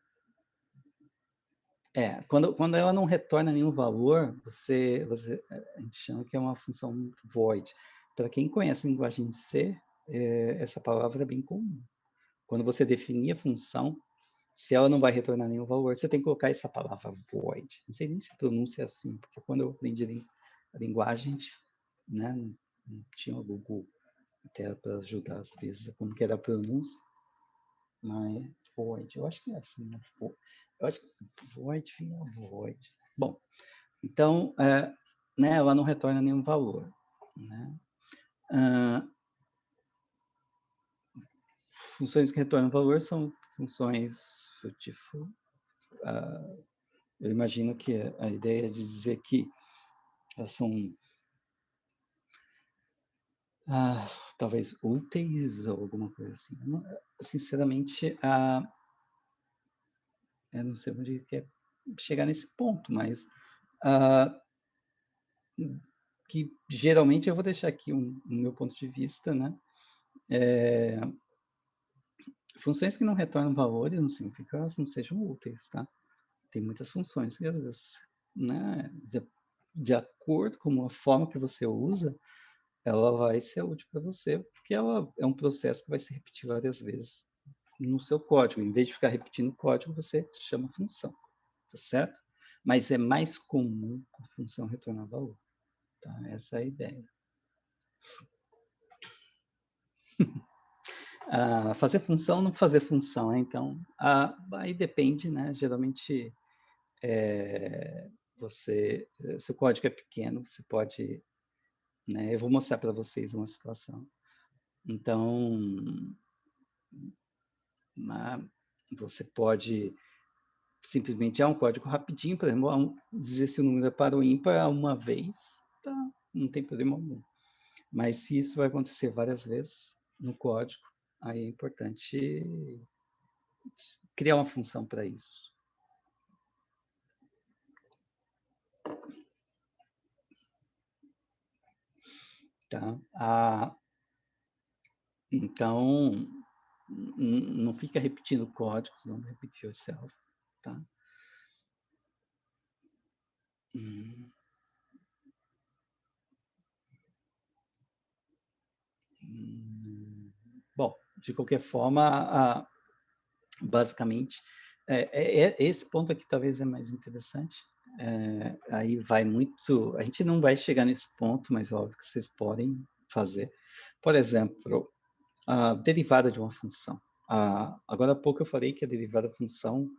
ela não retorna nenhum valor, a gente chama que é uma função void. Para quem conhece a linguagem C, essa palavra é bem comum. Quando você definir a função, se ela não vai retornar nenhum valor, você tem que colocar essa palavra void. Não sei nem se pronuncia assim, porque quando eu aprendi a linguagem, né, não tinha o Google até para ajudar às vezes como que era a pronúncia, mas void, eu acho que é assim, né? Eu acho que void vinha void. Bom, então, né, ela não retorna nenhum valor. Né? Funções que retornam valor são funções frutíferas. Eu imagino que a ideia de dizer que elas são talvez úteis ou alguma coisa assim. Sinceramente, eu não sei onde quer chegar nesse ponto, mas que geralmente eu vou deixar aqui no meu ponto de vista, né? Funções que não retornam valores não significa que elas não sejam úteis, tá? Tem muitas funções que às vezes, né, de acordo com a forma que você usa, ela vai ser útil para você, porque ela é um processo que vai se repetir várias vezes no seu código. Em vez de ficar repetindo o código, você chama função, tá certo? Mas é mais comum a função retornar valor. Tá? Essa é a ideia. Fazer função, não fazer função, né? Então, aí depende, né? Geralmente, se o código é pequeno, você pode, né? Eu vou mostrar para vocês uma situação. Então, você pode simplesmente um código rapidinho, por exemplo, dizer se o número é par ou ímpar uma vez, tá? Não tem problema algum. Mas se isso vai acontecer várias vezes no código, aí é importante criar uma função para isso. Tá? Então, não fica repetindo códigos, não repeat yourself, tá? Bom, de qualquer forma, basicamente, esse ponto aqui talvez é mais interessante. Aí vai muito... A gente não vai chegar nesse ponto, mas óbvio que vocês podem fazer. Por exemplo, a derivada de uma função. Agora há pouco eu falei que a derivada da função,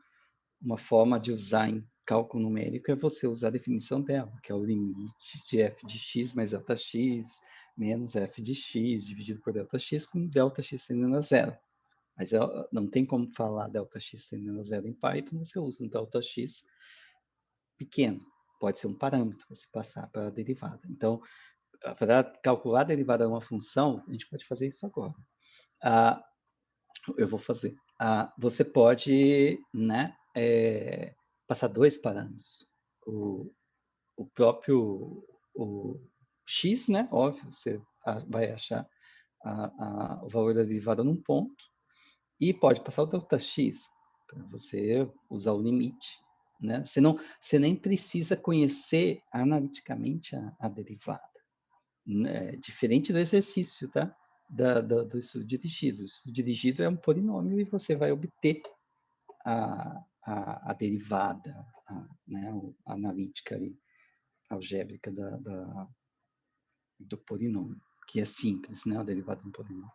uma forma de usar em cálculo numérico é você usar a definição dela, que é o limite de f de x mais Δx menos f de x dividido por Δx, com Δx tendendo a zero. Mas não tem como falar Δx tendendo a zero em Python, você usa um Δx pequeno. Pode ser um parâmetro, você passar para a derivada. Então, para calcular a derivada de uma função, a gente pode fazer isso agora. Eu vou fazer. Você pode, né, passar dois parâmetros. O próprio x, né, óbvio, você vai achar o valor da derivada num ponto, e pode passar o Δx, para você usar o limite. Né? Você nem precisa conhecer analiticamente a derivada. Né? Diferente do exercício, tá? Do estudo dirigido. O estudo dirigido é um polinômio e você vai obter a derivada, né? A analítica ali, algébrica do polinômio, que é simples, né? A derivada de um polinômio.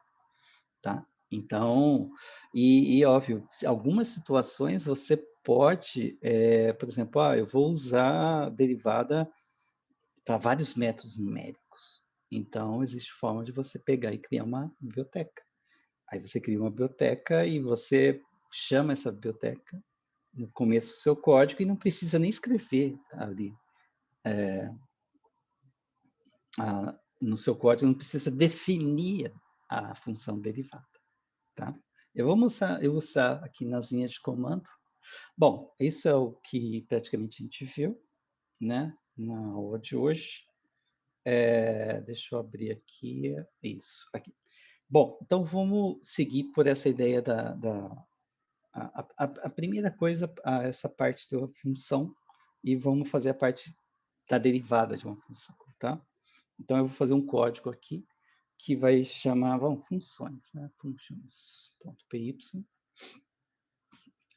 Tá? Então, óbvio, algumas situações você pode, por exemplo, eu vou usar a derivada para vários métodos numéricos. Então, existe forma de você pegar e criar uma biblioteca. Aí você cria uma biblioteca e você chama essa biblioteca no começo do seu código e não precisa nem escrever ali. No seu código não precisa definir a função derivada. Tá? Eu vou usar aqui nas linhas de comando. Bom, isso é o que praticamente a gente viu, né, na aula de hoje. Deixa eu abrir aqui, isso, aqui. Bom, então vamos seguir por essa ideia a primeira coisa, essa parte da função, e vamos fazer a parte da derivada de uma função, tá? Então eu vou fazer um código aqui, que vai chamar, funções, né? Functions.py.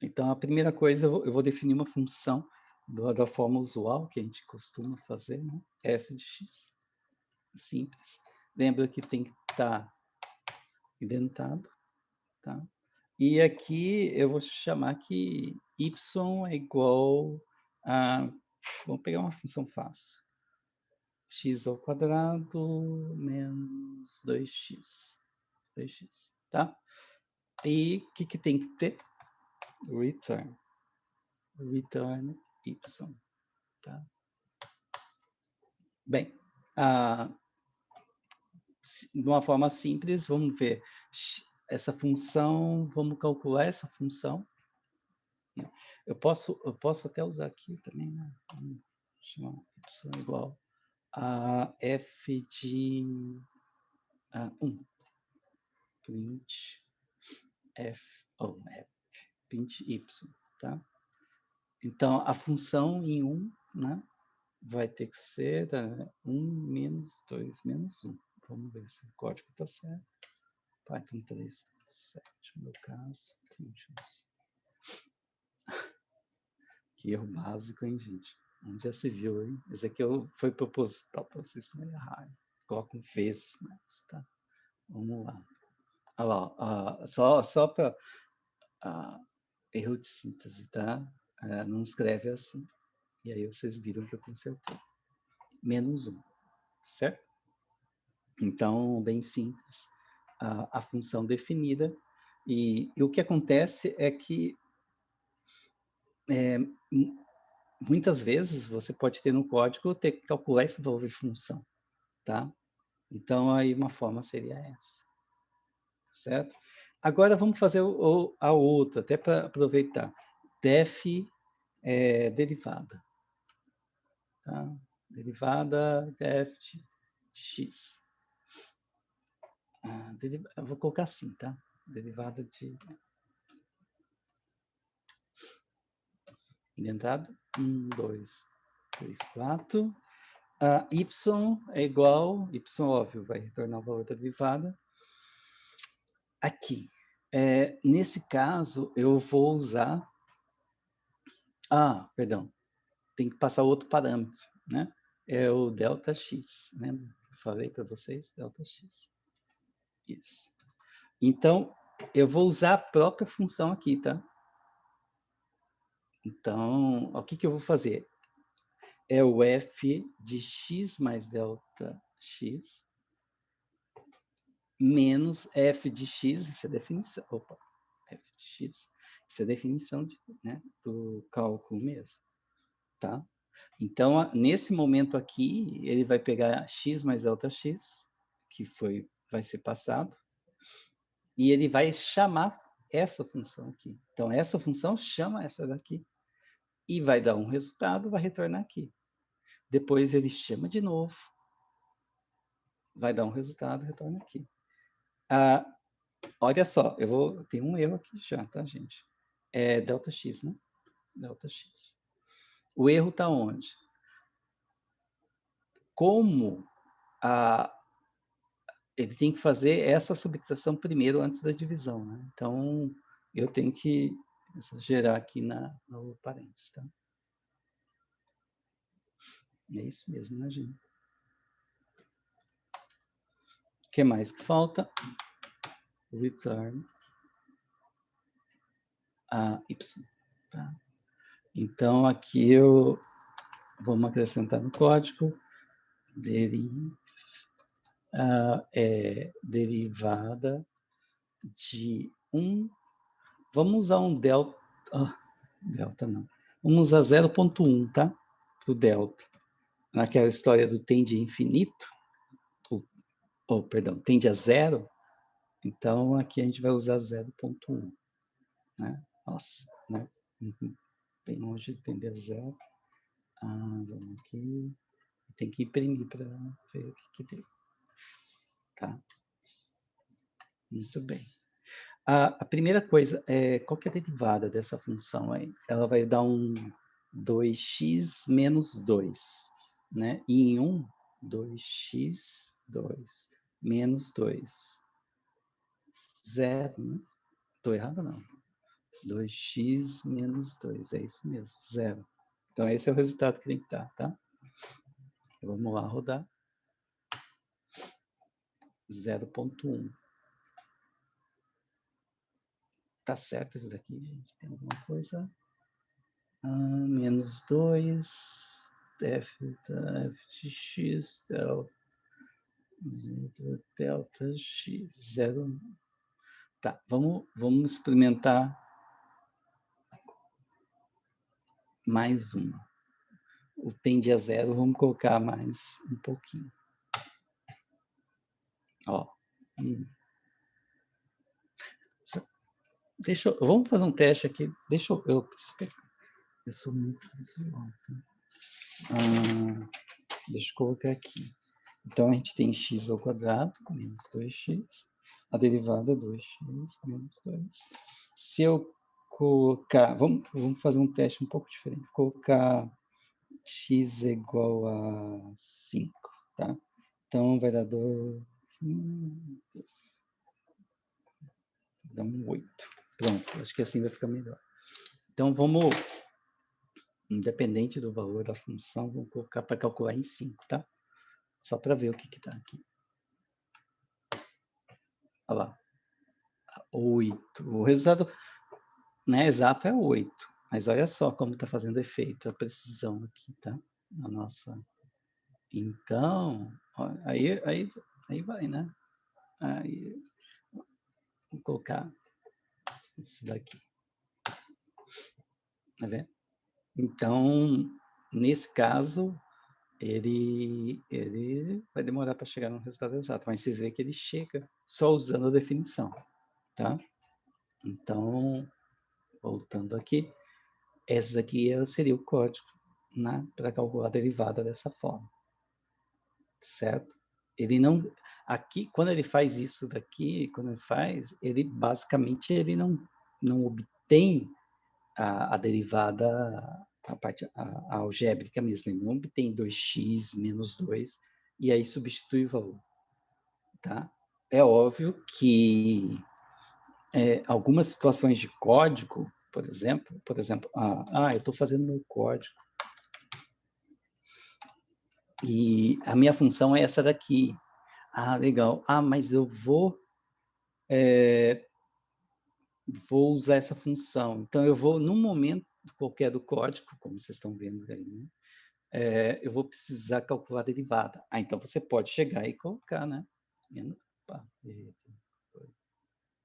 Então, a primeira coisa, eu vou definir uma função da forma usual, que a gente costuma fazer, né? F de x. Simples. Lembra que tem que estar indentado, tá? E aqui eu vou chamar que y é igual a... Vamos pegar uma função fácil. X ao quadrado menos 2x. 2x, tá? E o que tem que ter? Return y, tá? Bem, de uma forma simples, vamos ver essa função, vamos calcular essa função. Eu posso até usar aqui também, né? Vamos chamar y igual a f de 1. Print f, print y, tá? Então, a função em 1, né, vai ter que ser 1 menos 2 menos 1. Vamos ver se o código está certo. Python 3.7, no meu caso. Functions. Que erro básico, hein, gente? Onde já se viu, hein? Esse aqui foi proposital para vocês não errarem. Coloca um fez, mas tá. Vamos lá. Olha lá, só para erro de síntese, tá? Não escreve assim. E aí vocês viram que eu consertei. Menos 1, certo? Então, bem simples, a função definida. E o que acontece é que muitas vezes você pode ter no código ter que calcular esse valor de função, tá? Então, aí uma forma seria essa, certo? Agora vamos fazer a outra, até para aproveitar. Def derivada, tá? Derivada def de x. Eu vou colocar assim, tá? Derivada de indentado 1, 2, 3, 4. Y é igual, y óbvio, vai retornar o valor da derivada. Aqui, nesse caso, eu vou usar... perdão, tem que passar outro parâmetro, né? É o ΔX, lembra? Eu falei para vocês, ΔX. Isso. Então, eu vou usar a própria função aqui, tá? Então, o que eu vou fazer? É o f de x mais ΔX menos f de x, isso é definição. Opa, f de x, isso é definição do cálculo mesmo, tá? Então, nesse momento aqui, ele vai pegar x mais ΔX, que vai ser passado, e ele vai chamar essa função aqui. Então, essa função chama essa daqui, e vai dar um resultado, vai retornar aqui. Depois ele chama de novo, vai dar um resultado, retorna aqui. Olha só, tem um erro aqui já, tá, gente? É ΔX, né? ΔX. O erro está onde? Como ele tem que fazer essa subtração primeiro, antes da divisão, né? Então, eu tenho que gerar aqui no parênteses, tá? É isso mesmo, né, gente? O que mais que falta? Return a y, tá? Então, aqui vamos acrescentar no código derivada de 1. Vamos usar um delta. Delta não. Vamos usar 0,1, tá? Para o delta. Naquela história do tende a infinito, perdão, tende a zero, então aqui a gente vai usar 0,1, né? Nossa, né? Bem longe de tende a zero. Vamos aqui. Tem que imprimir para ver o que deu. Tá? Muito bem. A primeira coisa, qual que é a derivada dessa função aí? Ela vai dar um 2x menos 2, né? E em 1, 2x, 2, menos 2. 0, né? Estou errado, não. 2x menos 2, é isso mesmo, 0. Então, esse é o resultado que tem que dar, tá? Vamos lá rodar. 0,1. Tá certo isso daqui, gente? Tem alguma coisa? Menos 2, f de x, delta x, 0. Tá, vamos experimentar mais uma. O tende a 0, vamos colocar mais um pouquinho. Ó. Vamos fazer um teste aqui. Eu sou muito visual, tá? Deixa eu colocar aqui. Então, a gente tem x ao quadrado, menos 2x. A derivada é 2x menos 2. Se eu colocar... Vamos fazer um teste um pouco diferente. Colocar x é igual a 5, tá? Então, vai dar 2... Dá um 8. Pronto, acho que assim vai ficar melhor. Então, vamos... Independente do valor da função, vamos colocar para calcular em 5, tá? Só para ver o que está aqui. Olha lá. 8. O resultado, né, exato é 8. Mas olha só como está fazendo efeito a precisão aqui, tá? Na nossa. Então, ó, aí vai, né? Aí, vou colocar isso daqui. Tá vendo? Então, nesse caso, ele vai demorar para chegar no resultado exato, mas vocês veem que ele chega só usando a definição, tá? Então, voltando aqui, esse daqui seria o código, né, para calcular a derivada dessa forma, certo? Ele não, aqui, quando ele faz isso daqui, quando ele faz, ele basicamente ele não obtém a derivada, a parte a algébrica mesmo, ele não obtém 2x menos 2 e aí substitui o valor, tá? É óbvio que algumas situações de código, por exemplo, eu estou fazendo meu código e a minha função é essa daqui. Ah, legal. Ah, mas eu vou usar essa função. Então, eu vou, num momento qualquer do código, como vocês estão vendo aí, né? Eu vou precisar calcular a derivada. Ah, então você pode chegar e colocar, né?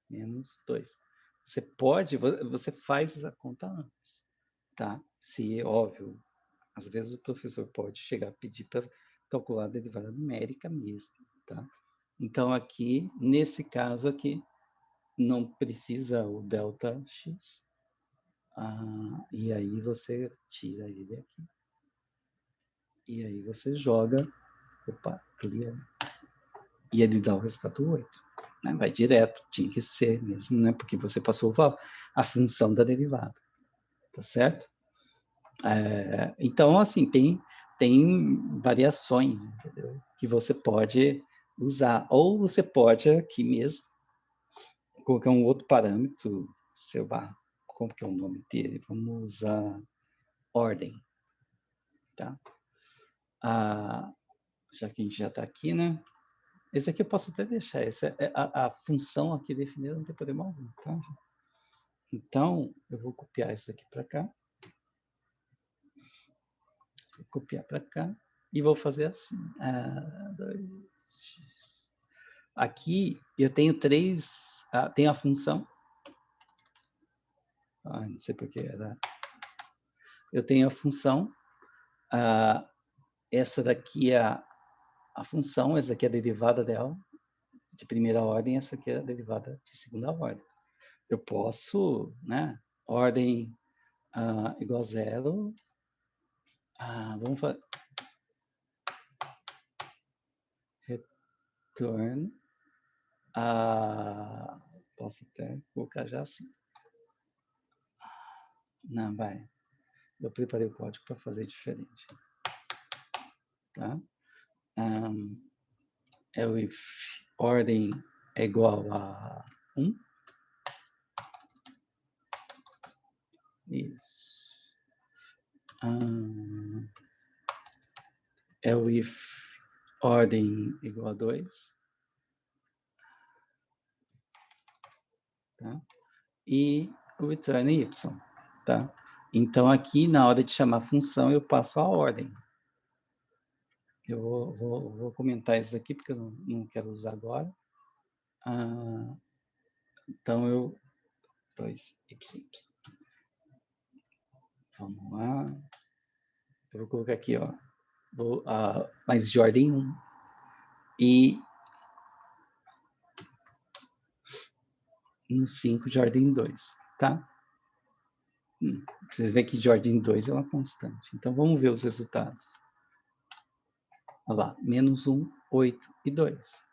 Menos 2. Você pode, você faz essa conta antes, tá? Se, óbvio, às vezes o professor pode chegar a pedir para calcular a derivada numérica mesmo, tá? Então, aqui, nesse caso aqui, não precisa o delta x, e aí você tira ele aqui. E aí você joga, clear, e ele dá o resultado 8. Né? Vai direto, tinha que ser mesmo, né? Porque você passou a função da derivada, tá certo? Então, assim, tem variações, entendeu? Que você pode usar. Ou você pode aqui mesmo colocar um outro parâmetro, sei lá, como que é o nome dele? Vamos usar ordem, tá? Já que a gente já está aqui, né? Esse aqui eu posso até deixar. Essa a função aqui definida não tem problema algum, tá? Então, eu vou copiar isso daqui para cá. Vou copiar para cá. E vou fazer assim. Aqui eu tenho três. Tem a função. Não sei porque era. Eu tenho a função. Essa daqui é a função. Essa aqui é a derivada dela, de primeira ordem. Essa aqui é a derivada de segunda ordem. Eu posso, né? Ordem igual a zero. Vamos fazer. Return. Posso até colocar já assim. Não, vai. Eu preparei o código para fazer diferente. Tá? If ordem é igual a 1. Isso. If ordem igual a 2. Tá? E o return y. Tá? Então, aqui, na hora de chamar a função, eu passo a ordem. Eu vou comentar isso aqui, porque eu não quero usar agora. Então, 2y. Vamos lá. Eu vou colocar aqui, ó. Mais de ordem 1. E no 5 de ordem 2, tá? Vocês veem que de ordem 2 é uma constante. Então, vamos ver os resultados. Olha lá, menos 1, 8 e 2.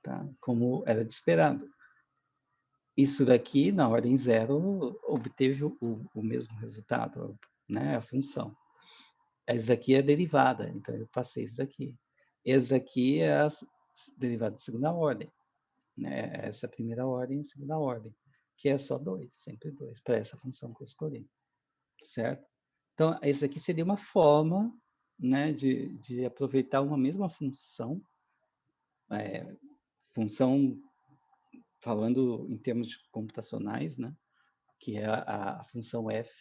Tá? Como era de esperado. Isso daqui, na ordem 0, obteve o mesmo resultado, né? A função. Essa daqui é a derivada, então eu passei isso daqui. Esse daqui é a derivada de segunda ordem. Né? Essa é a primeira ordem e segunda ordem, que é só 2, sempre 2, para essa função que eu escolhi. Certo? Então, esse aqui seria uma forma, né, de aproveitar uma mesma função, função falando em termos de computacionais, né, que é a função f,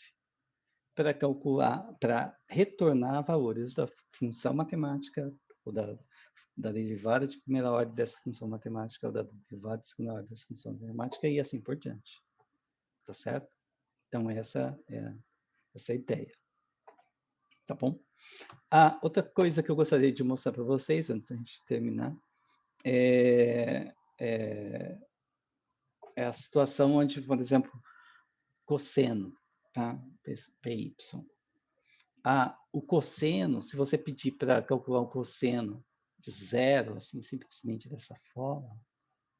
para calcular, para retornar valores da função matemática ou da derivada de primeira ordem dessa função matemática ou da derivada de segunda ordem dessa função matemática e assim por diante. Tá certo? Então, essa é a ideia. Tá bom? Outra coisa que eu gostaria de mostrar para vocês, antes da gente terminar, é a situação onde, por exemplo, cosseno, tá? PY. O cosseno, se você pedir para calcular o cosseno de zero, assim, simplesmente dessa forma,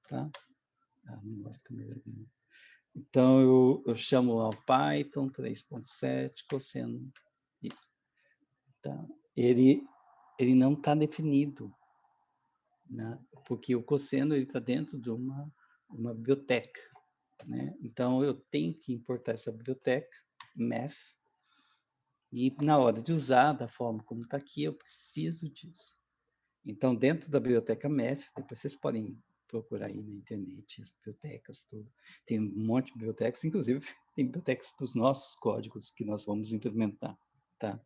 tá? Não gosto mesmo. Então, eu chamo ao Python 3.7, cosseno. Tá? Ele não está definido, né? Porque o cosseno está dentro de uma biblioteca. Né? Então, eu tenho que importar essa biblioteca, math, e na hora de usar da forma como está aqui, eu preciso disso. Então, dentro da biblioteca math, depois vocês podem procurar aí na internet as bibliotecas, tudo. Tem um monte de bibliotecas, inclusive tem bibliotecas para os nossos códigos que nós vamos implementar, tá?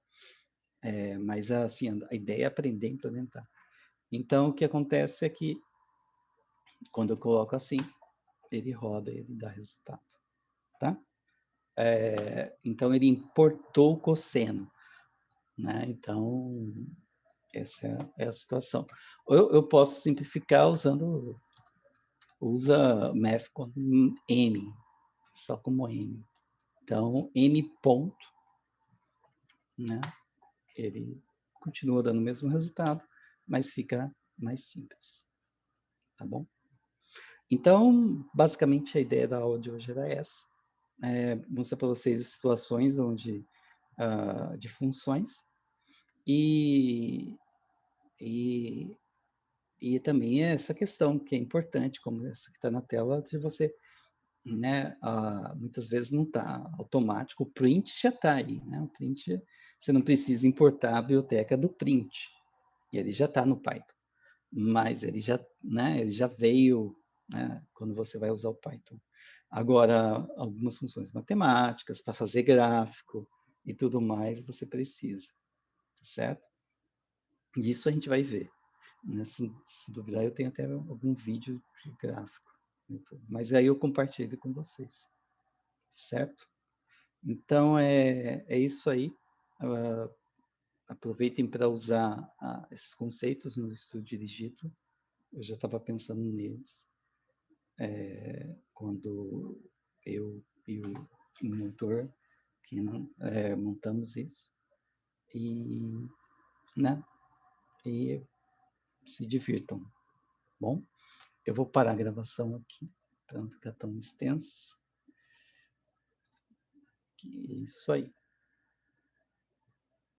Mas, assim, a ideia é aprender a implementar. Então, o que acontece é que, quando eu coloco assim, ele roda, ele dá resultado, tá? Então, ele importou o cosseno, né? Então, essa é a situação. Eu posso simplificar usa math como M, só como M. Então, M ponto, né? Ele continua dando o mesmo resultado, mas fica mais simples, tá bom? Então, basicamente, a ideia da aula de hoje era essa. Mostrar para vocês situações onde, de funções e também essa questão que é importante, como essa que está na tela, de você, né, muitas vezes não está automático, o print já está aí, né? O print, você não precisa importar a biblioteca do print, e ele já está no Python, mas ele já, né, ele já veio, né, quando você vai usar o Python. Agora, algumas funções matemáticas, para fazer gráfico e tudo mais, você precisa, certo? Isso a gente vai ver. Né? Se duvidar, eu tenho até algum vídeo de gráfico. Mas aí eu compartilho com vocês, certo? Então, é isso aí. Aproveitem para usar esses conceitos no estudo dirigido. Eu já estava pensando neles quando eu e o mentor que montamos isso. E, né? E se divirtam. Bom, eu vou parar a gravação aqui, para não ficar tão extenso. Isso aí.